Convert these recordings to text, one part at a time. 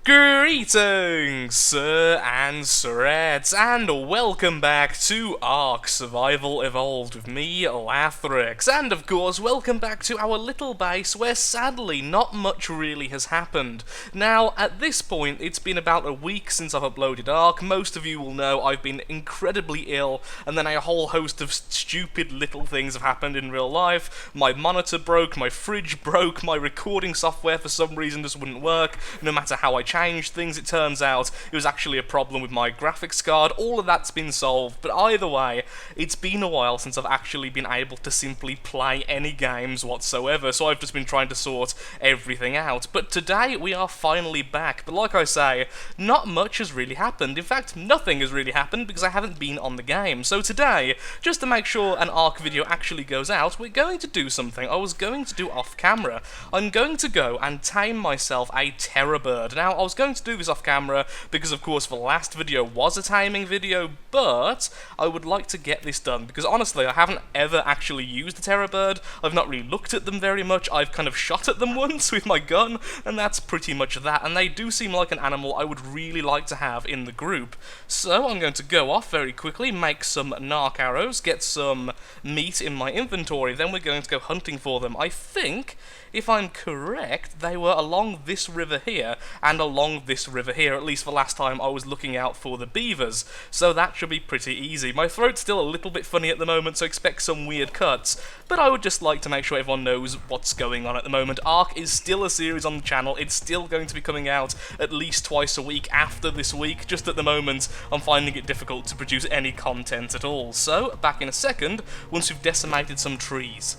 Greetings, sir and sirettes, and welcome back to Ark Survival Evolved with me, Lathrix, and of course, welcome back to our little base where sadly not much really has happened. Now, at this point, it's been about a week since I've uploaded Ark. Most of you will know I've been incredibly ill, and then a whole host of stupid little things have happened in real life. My monitor broke, my fridge broke, my recording software for some reason just wouldn't work, no matter how I changed things. It turns out it was actually a problem with my graphics card. All of that's been solved, but either way, it's been a while since I've actually been able to simply play any games whatsoever, so I've just been trying to sort everything out. But today we are finally back, but like I say, not much has really happened. In fact, nothing has really happened because I haven't been on the game. So today, just to make sure an Ark video actually goes out, we're going to do something I was going to do off camera. I'm going to go and tame myself a terror bird. Now, I was going to do this off camera because, of course, the last video was a taming video, but I would like to get this done because, honestly, I haven't ever actually used a terror bird. I've not really looked at them very much. I've kind of shot at them once with my gun, and that's pretty much that, and they do seem like an animal I would really like to have in the group. So I'm going to go off very quickly, make some narc arrows, get some meat in my inventory, then we're going to go hunting for them. I think, if I'm correct, they were along this river here, and along this river here, at least the last time I was looking out for the beavers, so that should be pretty easy. My throat's still a little bit funny at the moment, so expect some weird cuts, but I would just like to make sure everyone knows what's going on at the moment. Ark is still a series on the channel. It's still going to be coming out at least twice a week after this week. Just at the moment, I'm finding it difficult to produce any content at all. So, back in a second, once we've decimated some trees.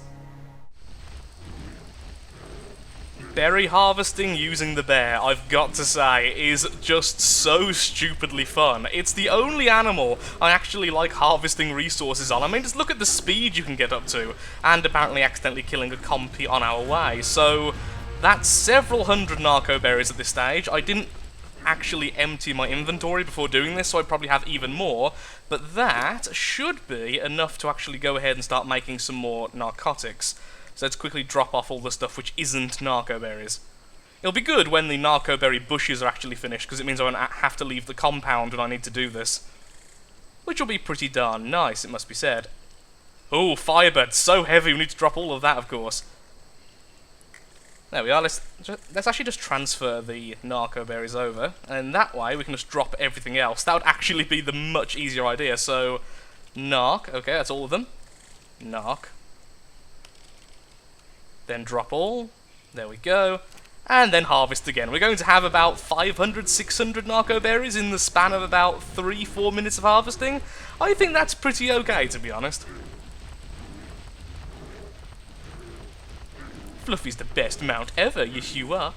Berry harvesting using the bear, I've got to say, is just so stupidly fun. It's the only animal I actually like harvesting resources on. I mean, just look at the speed you can get up to, and apparently accidentally killing a compy on our way. So, that's several hundred narco berries at this stage. I didn't actually empty my inventory before doing this, so I probably have even more, but that should be enough to actually go ahead and start making some more narcotics. So let's quickly drop off all the stuff which isn't narco berries. It'll be good when the narco berry bushes are actually finished, because it means I won't have to leave the compound when I need to do this. Which will be pretty darn nice, it must be said. Oh, firebird, so heavy, we need to drop all of that, of course. There we are, let's actually just transfer the narco berries over, and that way we can just drop everything else. That would actually be the much easier idea, so... Narc, okay, that's all of them. Narc. Then drop all, there we go, and then harvest again. We're going to have about 500, 600 narco berries in the span of about 3-4 minutes of harvesting. I think that's pretty okay, to be honest. Fluffy's the best mount ever, yes you are.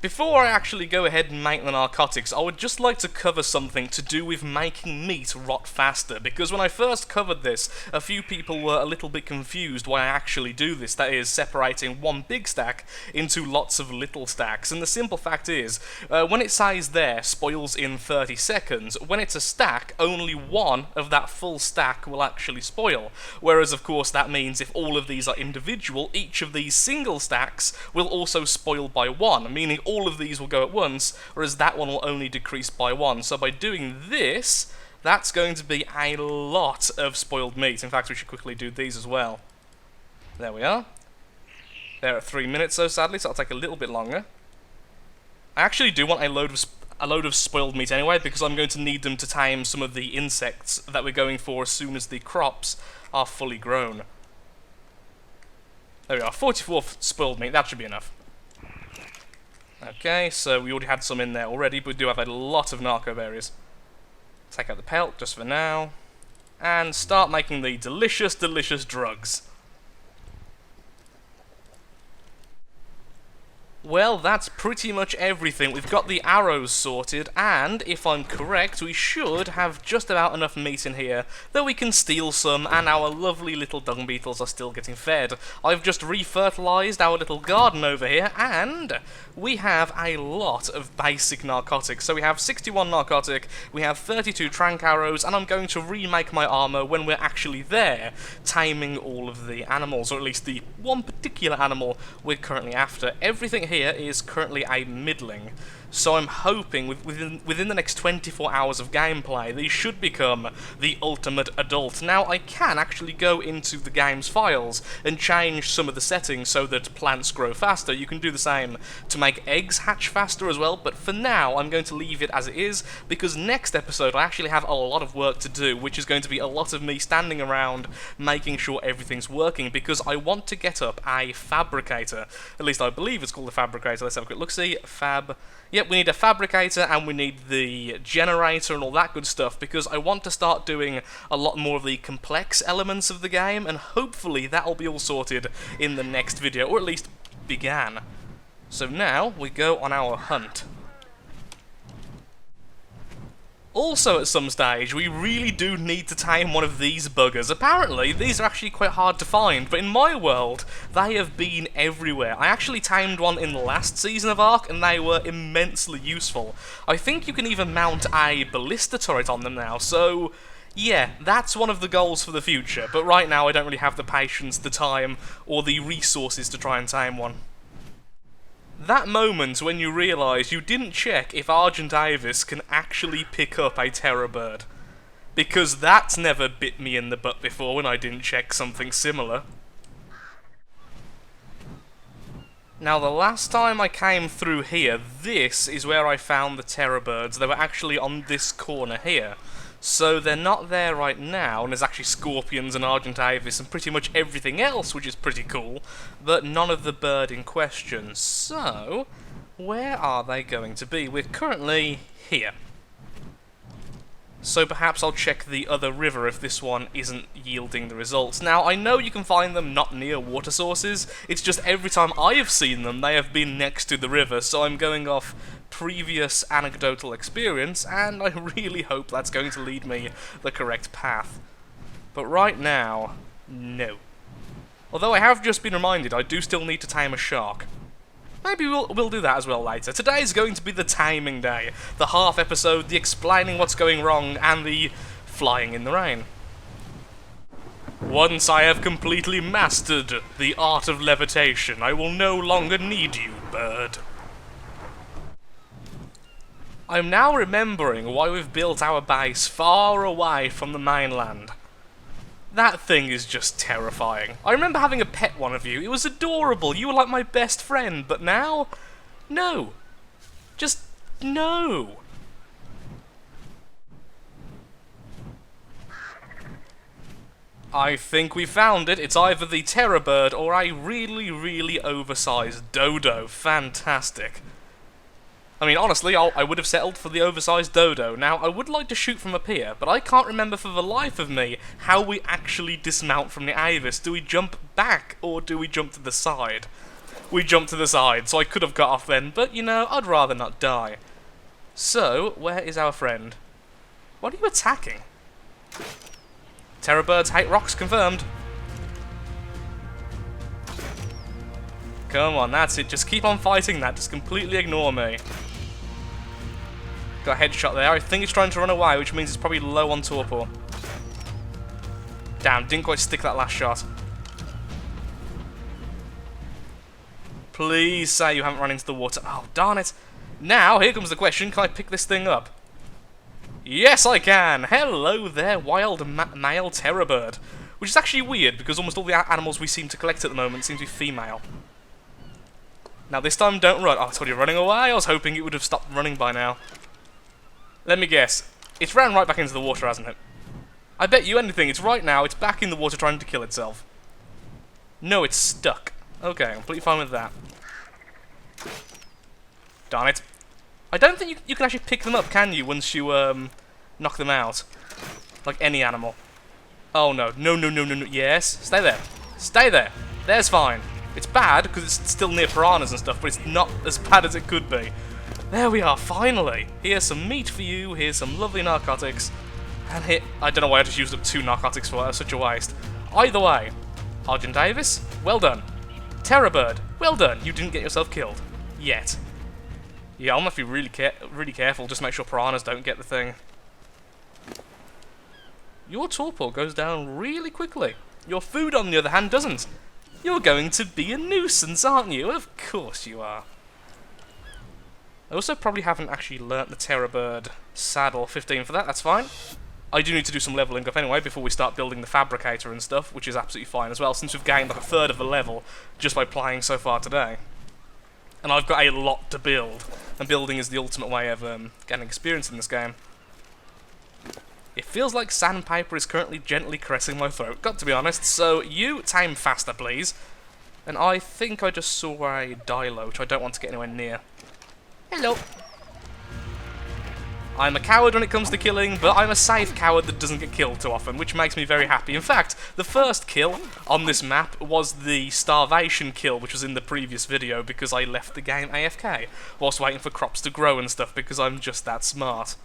Before I actually go ahead and make the narcotics, I would just like to cover something to do with making meat rot faster, because when I first covered this, a few people were a little bit confused why I actually do this, that is, separating one big stack into lots of little stacks, and the simple fact is, when it says there, spoils in 30 seconds, when it's a stack, only one of that full stack will actually spoil, whereas of course that means if all of these are individual, each of these single stacks will also spoil by one, meaning all of these will go at once, whereas that one will only decrease by one. So by doing this, that's going to be a lot of spoiled meat. In fact, we should quickly do these as well. There we are. They're at 3 minutes, so sadly, so it'll take a little bit longer. I actually do want a load of spoiled meat anyway, because I'm going to need them to tame some of the insects that we're going for as soon as the crops are fully grown. There we are, 44 spoiled meat, that should be enough. Okay, so we already had some in there already, but we do have a lot of narco berries. Take out the pelt, just for now. And start making the delicious, delicious drugs. Well, that's pretty much everything. We've got the arrows sorted, and, if I'm correct, we should have just about enough meat in here that we can steal some, and our lovely little dung beetles are still getting fed. I've just refertilized our little garden over here, and we have a lot of basic narcotics. So we have 61 narcotic, we have 32 trank arrows, and I'm going to remake my armor when we're actually there, taming all of the animals, or at least the one particular animal we're currently after. Everything here is currently a middling. So I'm hoping within the next 24 hours of gameplay, these should become the ultimate adult. Now, I can actually go into the game's files and change some of the settings so that plants grow faster. You can do the same to make eggs hatch faster as well, but for now, I'm going to leave it as it is, because next episode I actually have a lot of work to do, which is going to be a lot of me standing around making sure everything's working, because I want to get up a fabricator. At least I believe it's called a fabricator. Let's have a quick look-see. Yep, we need a fabricator and we need the generator and all that good stuff, because I want to start doing a lot more of the complex elements of the game, and hopefully that'll be all sorted in the next video, or at least began. So now we go on our hunt. Also, at some stage, we really do need to tame one of these buggers. Apparently, these are actually quite hard to find, but in my world, they have been everywhere. I actually tamed one in the last season of Ark, and they were immensely useful. I think you can even mount a ballista turret on them now, so yeah, that's one of the goals for the future, but right now I don't really have the patience, the time, or the resources to try and tame one. That moment when you realise you didn't check if Argent Avis can actually pick up a terror bird. Because that's never bit me in the butt before when I didn't check something similar. Now, the last time I came through here, this is where I found the terror birds. They were actually on this corner here. So they're not there right now, and there's actually scorpions and Argent Avis and pretty much everything else, which is pretty cool, but none of the bird in question. So, where are they going to be? We're currently here. So perhaps I'll check the other river if this one isn't yielding the results. Now, I know you can find them not near water sources, it's just every time I have seen them, they have been next to the river, so I'm going off previous anecdotal experience, and I really hope that's going to lead me the correct path. But right now, no. Although I have just been reminded I do still need to tame a shark. Maybe we'll do that as well later. Today is going to be the taming day. The half episode, the explaining what's going wrong, and the flying in the rain. Once I have completely mastered the art of levitation, I will no longer need you, bird. I'm now remembering why we've built our base far away from the mainland. That thing is just terrifying. I remember having a pet one of you. It was adorable. You were like my best friend. But now? No. Just no. I think we found it. It's either the terror bird or a really, really oversized dodo. Fantastic. I mean, honestly, I would have settled for the oversized dodo. Now, I would like to shoot from up here, but I can't remember for the life of me how we actually dismount from the Avis. Do we jump back, or do we jump to the side? We jump to the side, so I could have got off then, but, you know, I'd rather not die. So, where is our friend? What are you attacking? Terror birds hate rocks, confirmed. Come on, that's it. Just keep on fighting that. Just completely ignore me. Got a headshot there. I think it's trying to run away, which means it's probably low on torpor. Damn, didn't quite stick that last shot. Please say you haven't run into the water. Oh, darn it. Now, here comes the question. Can I pick this thing up? Yes, I can. Hello there, wild male terror bird. Which is actually weird, because almost all the animals we seem to collect at the moment seem to be female. Now, this time, don't run. Oh, I told you running away. I was hoping it would have stopped running by now. Let me guess. It's ran right back into the water, hasn't it? I bet you anything. It's right now. It's back in the water trying to kill itself. No, it's stuck. Okay, I'm completely fine with that. Darn it. I don't think you can actually pick them up, can you, once you knock them out? Like any animal. Oh, no. No, no, no, no, no. Yes. Stay there. Stay there. There's fine. It's bad, because it's still near piranhas and stuff, but it's not as bad as it could be. There we are, finally! Here's some meat for you, here's some lovely narcotics, and here... I don't know why I just used up 2 narcotics for that, that's such a waste. Either way, Argent Avis, well done. Terror bird, well done, you didn't get yourself killed. Yet. Yeah, I'm gonna have to be really careful, just make sure piranhas don't get the thing. Your torpor goes down really quickly. Your food, on the other hand, doesn't. You're going to be a nuisance, aren't you? Of course you are. I also probably haven't actually learnt the Terror Bird saddle. 15 for that, that's fine. I do need to do some leveling up anyway before we start building the fabricator and stuff, which is absolutely fine as well, since we've gained like a third of the level just by playing so far today. And I've got a lot to build, and building is the ultimate way of getting experience in this game. It feels like sandpaper is currently gently caressing my throat, got to be honest, so you tame faster please. And I think I just saw a Dilo, which I don't want to get anywhere near. Hello. I'm a coward when it comes to killing, but I'm a safe coward that doesn't get killed too often, which makes me very happy. In fact, the first kill on this map was the starvation kill, which was in the previous video, because I left the game AFK, whilst waiting for crops to grow and stuff, because I'm just that smart.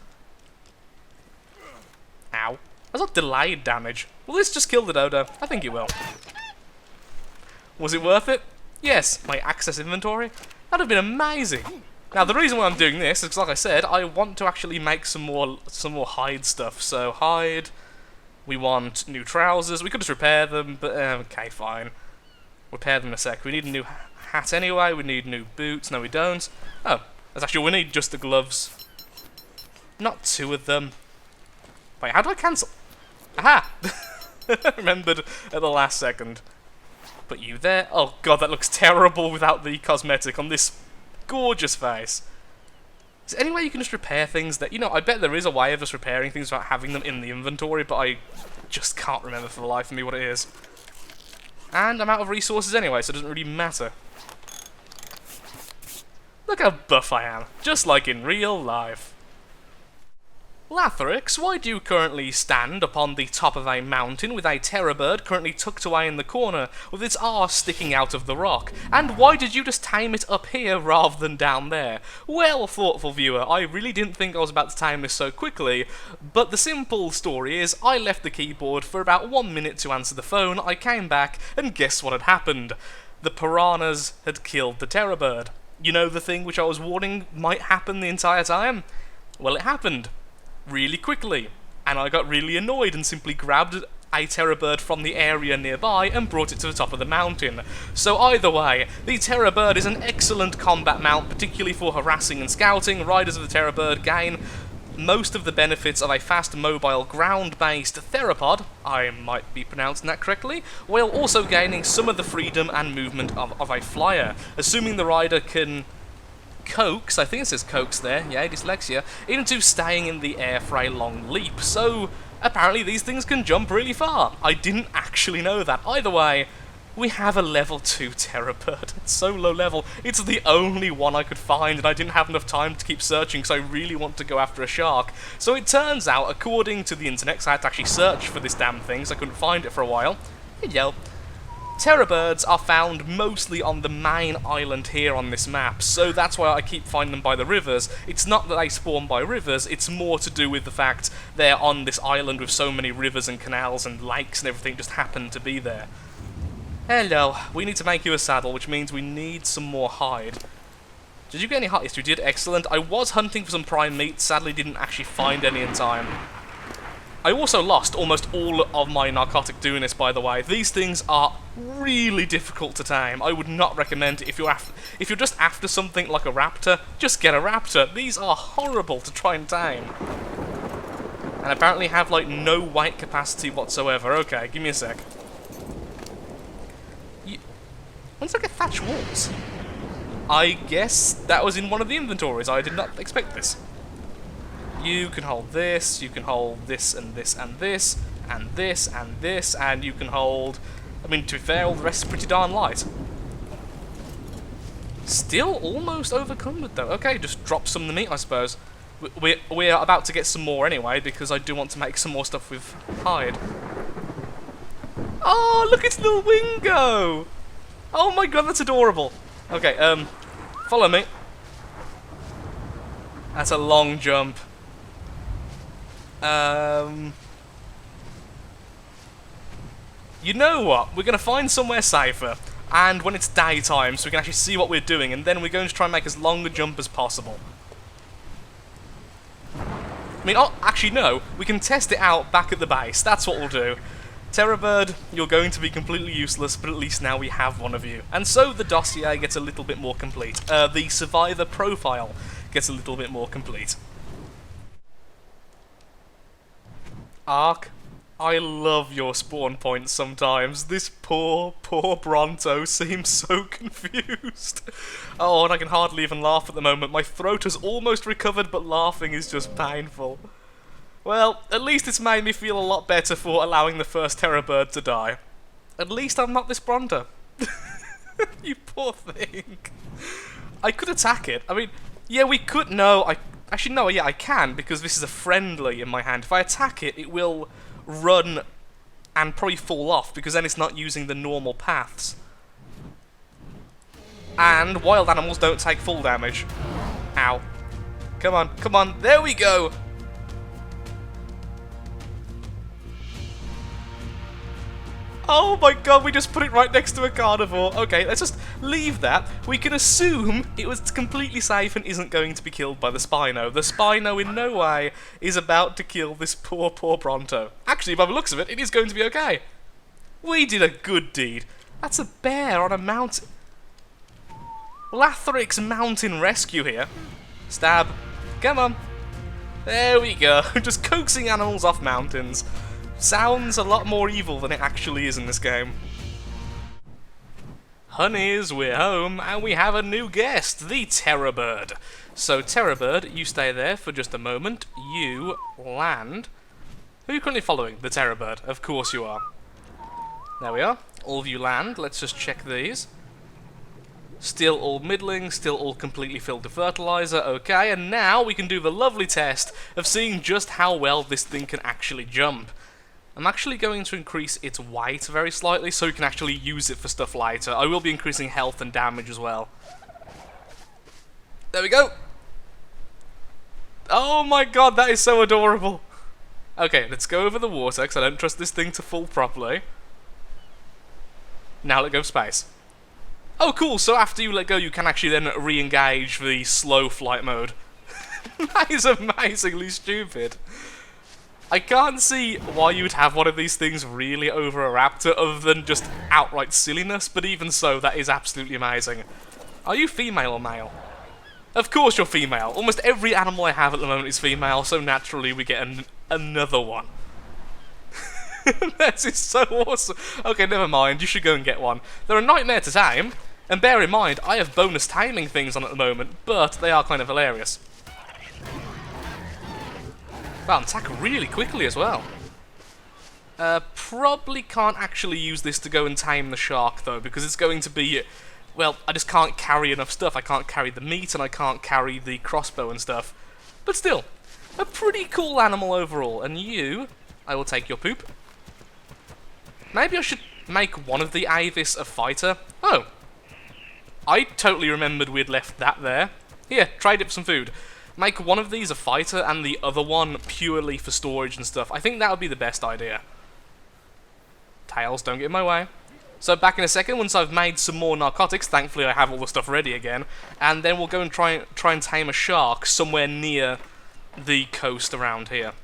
Ow. That's not delayed damage. Will this just kill the dodo? I think it will. Was it worth it? Yes. My access inventory? That'd have been amazing. Now, the reason why I'm doing this is because, like I said, I want to actually make some more hide stuff. So, hide. We want new trousers. We could just repair them, but okay, fine. Repair them in a sec. We need a new hat anyway. We need new boots. No, we don't. Oh, that's actually, we need just the gloves. Not two of them. Wait, how do I cancel? Aha! Remembered at the last second. Put you there. Oh god, that looks terrible without the cosmetic on this gorgeous face. Is there any way you can just repair things that... You know, I bet there is a way of just repairing things without having them in the inventory, but I just can't remember for the life of me what it is. And I'm out of resources anyway, so it doesn't really matter. Look how buff I am. Just like in real life. Lathrix, why do you currently stand upon the top of a mountain with a terror bird currently tucked away in the corner with its arse sticking out of the rock? And why did you just tame it up here rather than down there? Well, thoughtful viewer, I really didn't think I was about to tame this so quickly, but the simple story is I left the keyboard for about 1 minute to answer the phone, I came back, and guess what had happened? The piranhas had killed the terror bird. You know, the thing which I was warning might happen the entire time? Well, it happened. Really quickly, and I got really annoyed and simply grabbed a terror bird from the area nearby and brought it to the top of the mountain. So either way, the terror bird is an excellent combat mount, particularly for harassing and scouting. Riders of the terror bird gain most of the benefits of a fast, mobile, ground-based theropod, I might be pronouncing that correctly, while also gaining some of the freedom and movement of a flyer, assuming the rider can coax, I think it says coax there, yeah, dyslexia, into staying in the air for a long leap. So, apparently these things can jump really far. I didn't actually know that. Either way, we have a level 2 terror bird. It's so low level. It's the only one I could find, and I didn't have enough time to keep searching, because I really want to go after a shark. So it turns out, according to the internet, 'cause I had to actually search for this damn thing, so I couldn't find it for a while. Hello. Terror birds are found mostly on the main island here on this map, so that's why I keep finding them by the rivers. It's not that they spawn by rivers, it's more to do with the fact they're on this island with so many rivers and canals and lakes and everything just happen to be there. Hello, we need to make you a saddle, which means we need some more hide. Did you get any hide? Yes, you did, excellent. I was hunting for some prime meat, sadly didn't actually find any in time. I also lost almost all of my narcotic doiness, by the way. These things are really difficult to tame. I would not recommend it if you're just after something like a raptor, just get a raptor. These are horrible to try and tame. And apparently have like no weight capacity whatsoever. Okay, give me a sec. When did I get thatch walls? I guess that was in one of the inventories. I did not expect this. You can hold this, you can hold this and this and this, and this and this, and you can hold... I mean, to be fair, all the rest is pretty darn light. Still almost overcumbered, though. Okay, just drop some of the meat, I suppose. We're about to get some more anyway, because I do want to make some more stuff with hide. Oh, look, it's little Wingo! Oh my god, that's adorable. Okay, follow me. That's a long jump. You know what? We're going to find somewhere safer, and when it's daytime, so we can actually see what we're doing, and then we're going to try and make as long a jump as possible. I mean, oh, actually no, we can test it out back at the base, that's what we'll do. Terrorbird, you're going to be completely useless, but at least now we have one of you. And so the dossier gets a little bit more complete. The survivor profile. gets a little bit more complete. Ark, I love your spawn points sometimes. This poor Bronto seems so confused. Oh, and I can hardly even laugh at the moment. My throat has almost recovered, but laughing is just painful. Well, at least it's made me feel a lot better for allowing the first terror bird to die. At least I'm not this Bronto. You poor thing. I could attack it. I mean, yeah, we could. No, actually, no, yeah, I can, because this is a friendly in my hand. If I attack it, it will run and probably fall off, because then it's not using the normal paths. And wild animals don't take full damage. Ow. Come on, come on, there we go! Oh my god, we just put it right next to a carnivore. Okay, let's just leave that. We can assume it was completely safe and isn't going to be killed by the Spino. The Spino in no way is about to kill this poor Bronto. Actually, by the looks of it, it is going to be okay. We did a good deed. That's a bear on a mountain. Lathric's mountain rescue here. Stab. Come on. There we go. Just coaxing animals off mountains. Sounds a lot more evil than it actually is in this game. Honeys, we're home, and we have a new guest, the Terror Bird. So, Terror Bird, you stay there for just a moment. You land. Who are you currently following? The Terror Bird. Of course you are. There we are. All of you land. Let's just check these. Still all middling, still all completely filled with fertilizer. Okay, and now we can do the lovely test of seeing just how well this thing can actually jump. I'm actually going to increase its weight very slightly so you can actually use it for stuff later. I will be increasing health and damage as well. There we go. Oh my god, that is so adorable. Okay, let's go over the water because I don't trust this thing to fall properly. Now let go of space. Oh cool, so after you let go you can actually then re-engage the slow flight mode. That is amazingly stupid. I can't see why you would have one of these things really over a raptor other than just outright silliness, but even so, that is absolutely amazing. Are you female or male? Of course you're female. Almost every animal I have at the moment is female, so naturally we get another one. This is so awesome. Okay, never mind, you should go and get one. They're a nightmare to tame, and bear in mind, I have bonus taming things on at the moment, but they are kind of hilarious. Wow, attack really quickly as well. Probably can't actually use this to go and tame the shark though, because it's going to be, well, I just can't carry enough stuff. I can't carry the meat and I can't carry the crossbow and stuff. But still, a pretty cool animal overall. And you, I will take your poop. Maybe I should make one of the Avis a fighter. Oh, I totally remembered we'd left that there. Here, trade it for some food. Make one of these a fighter and the other one purely for storage and stuff. I think that would be the best idea. Tails, don't get in my way. So back in a second, once I've made some more narcotics, thankfully I have all the stuff ready again, and then we'll go and try and tame a shark somewhere near the coast around here.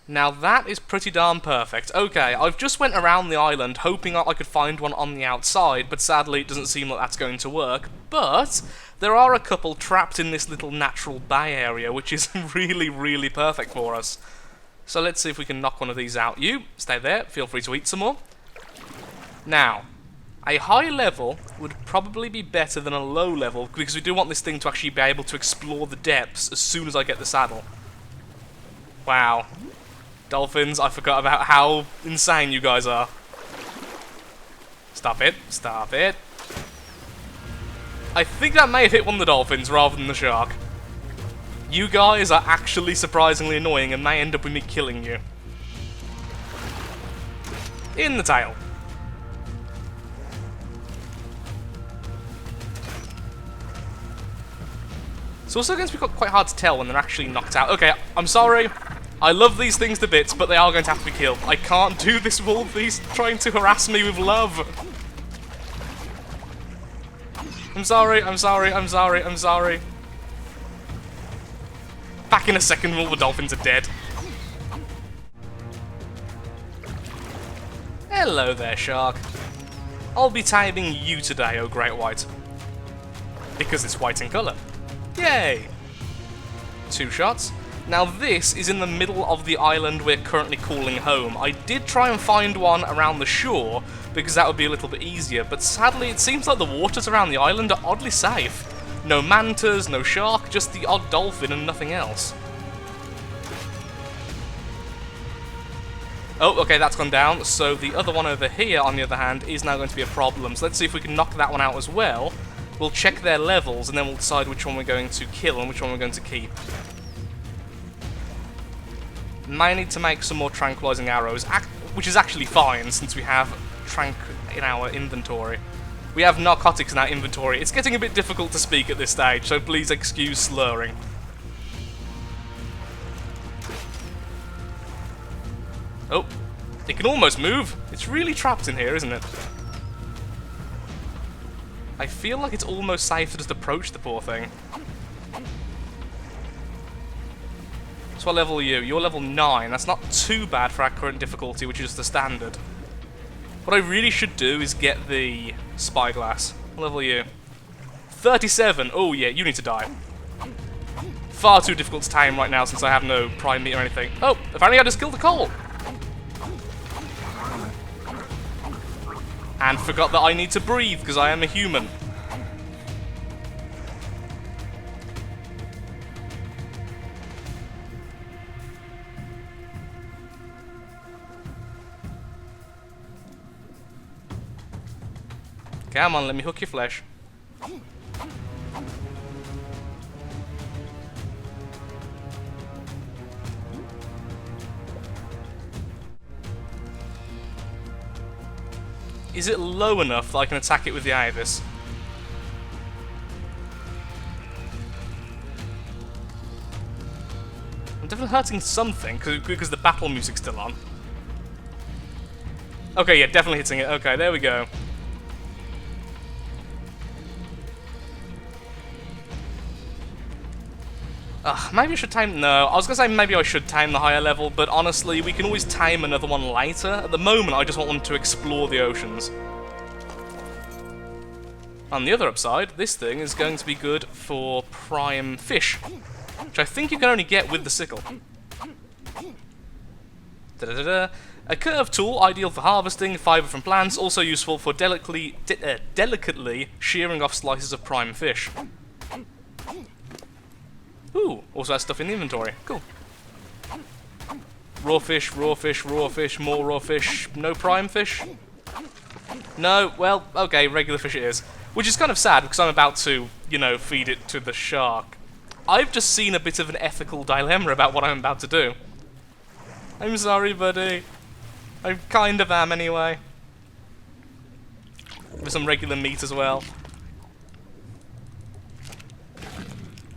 Now that is pretty darn perfect. Okay, I've just went around the island hoping I could find one on the outside, but sadly it doesn't seem like that's going to work. But there are a couple trapped in this little natural bay area, which is really, really perfect for us. So let's see if we can knock one of these out. You, stay there, feel free to eat some more. Now, a high level would probably be better than a low level, because we do want this thing to actually be able to explore the depths as soon as I get the saddle. Wow. Dolphins, I forgot about how insane you guys are. Stop it, stop it. I think that may have hit one of the dolphins rather than the shark. You guys are actually surprisingly annoying and may end up with me killing you. In the tail. It's also going to be quite hard to tell when they're actually knocked out. Okay, I'm sorry. I love these things to bits, but they are going to have to be killed. I can't do this with all of these trying to harass me with love. I'm sorry, I'm sorry, I'm sorry, I'm sorry. Back in a second, all the dolphins are dead. Hello there, shark. I'll be taming you today, oh great white. because it's white in colour. Yay! 2 shots. Now this is in the middle of the island we're currently calling home. I did try and find one around the shore, because that would be a little bit easier, but sadly it seems like the waters around the island are oddly safe. No mantas, no shark, just the odd dolphin and nothing else. Oh, okay, that's gone down, so the other one over here, on the other hand, is now going to be a problem. So let's see if we can knock that one out as well. We'll check their levels, and then we'll decide which one we're going to kill and which one we're going to keep. May need to make some more tranquilizing arrows, which is actually fine, since we have tranq in our inventory. We have narcotics in our inventory. It's getting a bit difficult to speak at this stage, so please excuse slurring. Oh, it can almost move. It's really trapped in here, isn't it? I feel like it's almost safe to just approach the poor thing. So what level are you? You're level 9. That's not too bad for our current difficulty, which is the standard. What I really should do is get the spyglass. What level are you? 37. Oh yeah, you need to die. Far too difficult to tame right now since I have no prime meat or anything. Oh, apparently I just killed the coal. And forgot that I need to breathe because I am a human. Come on, let me hook your flesh. Is it low enough that I can attack it with the Ibis? I'm definitely hurting something, because the battle music's still on. Okay, yeah, definitely hitting it. Okay, there we go. Maybe I should tame... No, I was going to say maybe I should tame the higher level, but honestly, we can always tame another one later. At the moment, I just want them to explore the oceans. On the other upside, this thing is going to be good for prime fish, which I think you can only get with the sickle. Da-da-da-da. A curved tool, ideal for harvesting fibre from plants, also useful for delicately shearing off slices of prime fish. Ooh, also has stuff in the inventory. Cool. Raw fish, raw fish, raw fish, more raw fish. No prime fish? No, well, okay, regular fish it is. Which is kind of sad, because I'm about to, you know, feed it to the shark. I've just seen a bit of an ethical dilemma about what I'm about to do. I'm sorry, buddy. I kind of am, anyway. With some regular meat as well.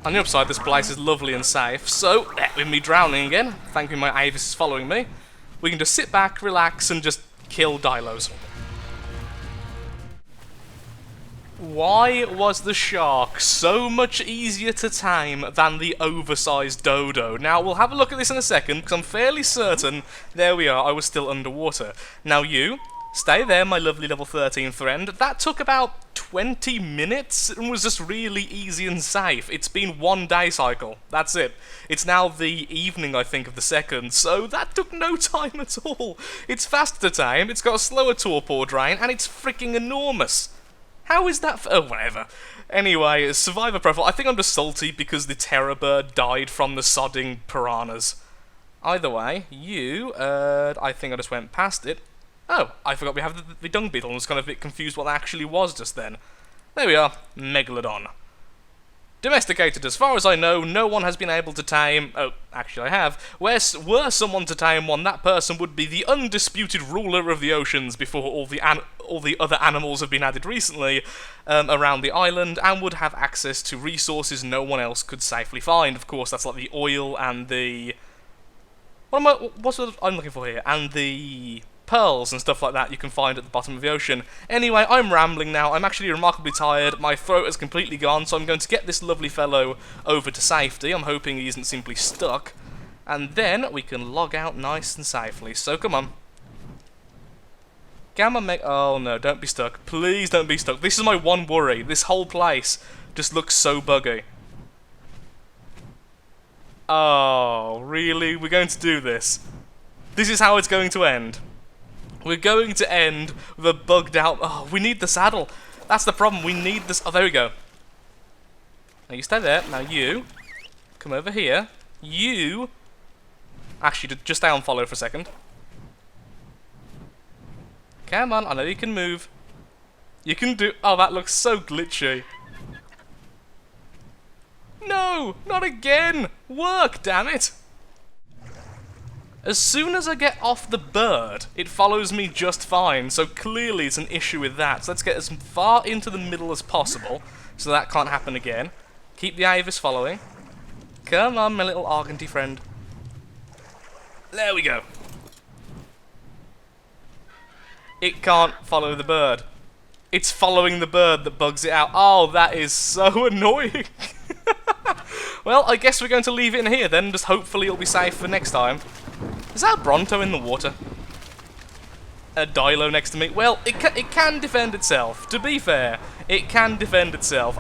On the upside, this place is lovely and safe, so, with me drowning again, thanking my Avis is following me, we can just sit back, relax, and just kill Dilos. Why was the shark so much easier to tame than the oversized dodo? Now, we'll have a look at this in a second, because I'm fairly certain, there we are, I was still underwater. Now you, stay there, my lovely level 13 friend. That took about 20 minutes and was just really easy and safe. It's been 1 day cycle. That's it. It's now the evening, I think, of the second, so that took no time at all. It's fast to tame, it's got a slower torpor drain, and it's freaking enormous. How is that oh, whatever. Anyway, survivor profile. I think I'm just salty because the terror bird died from the sodding piranhas. Either way, you, I think I just went past it. Oh, I forgot we have the dung beetle and was kind of a bit confused what that actually was just then. There we are, Megalodon. Domesticated, as far as I know, no one has been able to tame... Oh, actually I have. Were someone to tame one, that person would be the undisputed ruler of the oceans before all the other animals have been added recently around the island, and would have access to resources no one else could safely find. Of course, that's like the oil and the... What's what I'm looking for here? And the... pearls and stuff like that you can find at the bottom of the ocean. Anyway, I'm rambling now. I'm actually remarkably tired. My throat is completely gone, so I'm going to get this lovely fellow over to safety. I'm hoping he isn't simply stuck. And then we can log out nice and safely. So come on. Gamma oh no, don't be stuck. Please don't be stuck. This is my one worry. This whole place. just looks so buggy. Oh, really? We're going to do this? This is how it's going to end. We're going to end with a bugged out... Oh, we need the saddle. That's the problem. We need this... Oh, there we go. Now you stay there. Now you... come over here. You... actually, just stay on follow for a second. Come on, I know you can move. You can do... Oh, that looks so glitchy. No! Not again! Work, damn it! As soon as I get off the bird, it follows me just fine, so clearly it's an issue with that. So let's get as far into the middle as possible, so that can't happen again. Keep the Avis following. Come on, my little Argenty friend. There we go. It can't follow the bird. It's following the bird that bugs it out. Oh, that is so annoying. Well, I guess we're going to leave it in here then, just hopefully it'll be safe for next time. Is that a Bronto in the water? A Dilo next to me? Well, it can defend itself. To be fair, it can defend itself.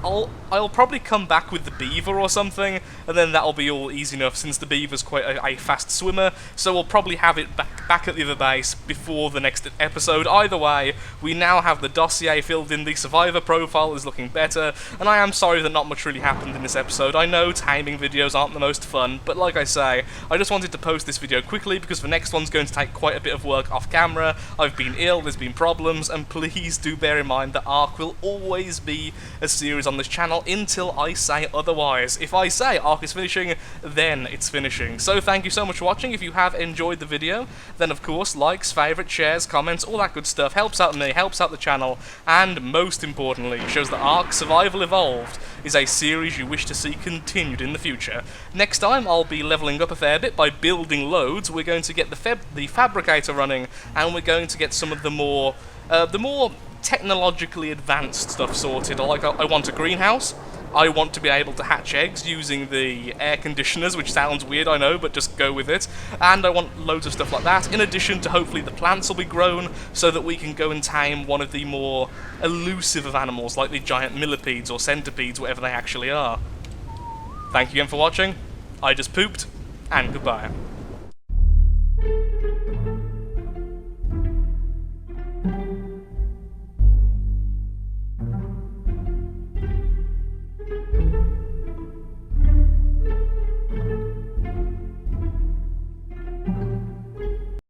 I'll probably come back with the beaver or something, and then that'll be all easy enough since the beaver's quite a fast swimmer, so we'll probably have it back at the other base before the next episode. Either way, we now have the dossier filled in, the survivor profile is looking better, and I am sorry that not much really happened in this episode. I know taming videos aren't the most fun, but like I say, I just wanted to post this video quickly because the next one's going to take quite a bit of work off camera. I've been ill, there's been problems, and please do bear in mind that Ark will always be a series on this channel until I say otherwise. If I say Ark is finishing, then it's finishing. So thank you so much for watching. If you have enjoyed the video, then of course likes, favourites, shares, comments, all that good stuff helps out me, helps out the channel, and most importantly shows that Ark Survival Evolved is a series you wish to see continued in the future. Next time I'll be levelling up a fair bit by building loads. We're going to get the fabricator running, and we're going to get some of the more technologically advanced stuff sorted. I want a greenhouse. I want to be able to hatch eggs using the air conditioners, which sounds weird, I know, but just go with it. And I want loads of stuff like that, in addition to hopefully the plants will be grown, so that we can go and tame one of the more elusive of animals, like the giant millipedes or centipedes, whatever they actually are. Thank you again for watching. I just pooped, and goodbye.